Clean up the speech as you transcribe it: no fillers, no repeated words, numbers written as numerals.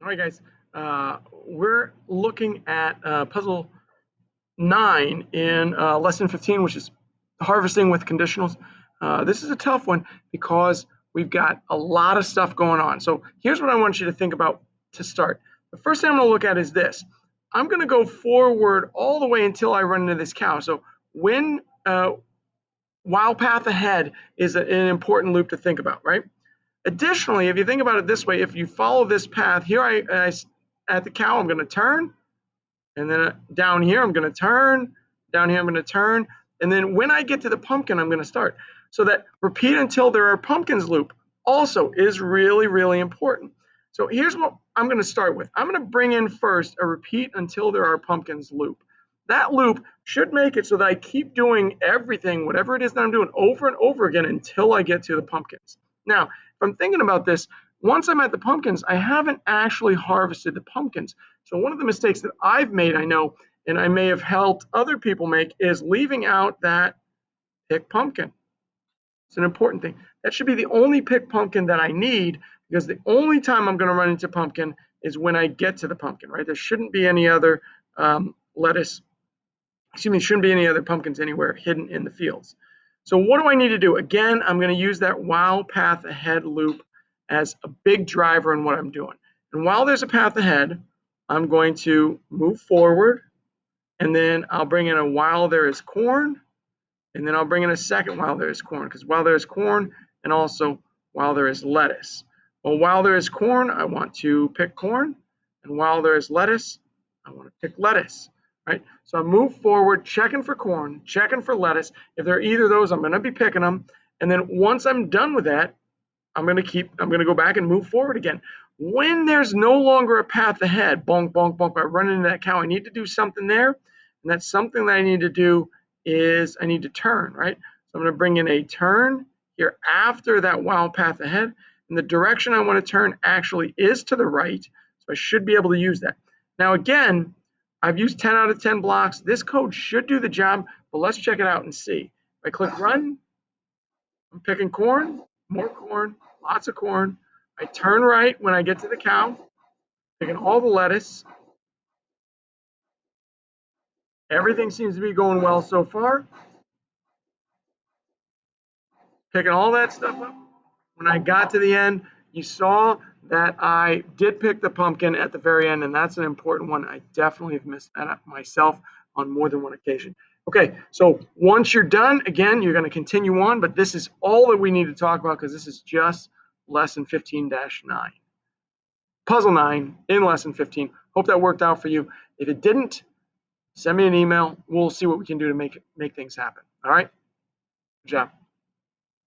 All right, guys, we're looking at puzzle 9 in lesson 15, which is harvesting with conditionals. This is a tough one because we've got a lot of stuff going on. So here's what I want you to think about to start. The first thing I'm going to look at is this. I'm going to go forward all the way until I run into this cow. So when while path ahead is an important loop to think about, right? Additionally, if you think about it this way, if you follow this path, here I at the cow, I'm going to turn, and then down here, I'm going to turn, down here, I'm going to turn, and then when I get to the pumpkin, I'm going to start. So that repeat until there are pumpkins loop also is really, really important. So here's what I'm going to start with. I'm going to bring in first a repeat until there are pumpkins loop. That loop should make it so that I keep doing everything, whatever it is that I'm doing, over and over again until I get to the pumpkins. Now, if I'm thinking about this, once I'm at the pumpkins, I haven't actually harvested the pumpkins. So one of the mistakes that I've made, I know, and I may have helped other people make, is leaving out that pick pumpkin. It's an important thing. That should be the only pick pumpkin that I need, because the only time I'm going to run into pumpkin is when I get to the pumpkin, right? There shouldn't be any other shouldn't be any other pumpkins anywhere hidden in the fields. So what do I need to do? Again, I'm going to use that while path ahead loop as a big driver in what I'm doing. And while there's a path ahead, I'm going to move forward, and then I'll bring in a while there is corn, and then I'll bring in a second while there is corn, because while there is corn and also while there is lettuce. Well, while there is corn, I want to pick corn, and while there is lettuce, I want to pick lettuce. Right? So I move forward, checking for corn, checking for lettuce. If there are either of those, I'm going to be picking them. And then once I'm done with that, I'm going to go back and move forward again. When there's no longer a path ahead, bonk, bonk, bonk, I run into that cow, I need to do something there. And that something that I need to do is I need to turn, right? So I'm going to bring in a turn here after that while path ahead. And the direction I want to turn actually is to the right. So I should be able to use that. Now, again, I've used 10 out of 10 blocks. This code should do the job, but let's check it out and see. If I click run, I'm picking corn, more corn, lots of corn. I turn right when I get to the cow, picking all the lettuce. Everything seems to be going well so far. Picking all that stuff up. When I got to the end, you saw that I did pick the pumpkin at the very end, and that's an important one. I definitely have missed that up myself on more than one occasion. Okay, so once you're done, again, you're going to continue on, but this is all that we need to talk about because this is just lesson 15-9. Puzzle 9 in lesson 15. Hope that worked out for you. If it didn't, send me an email. We'll see what we can do to make things happen. All right? Good job.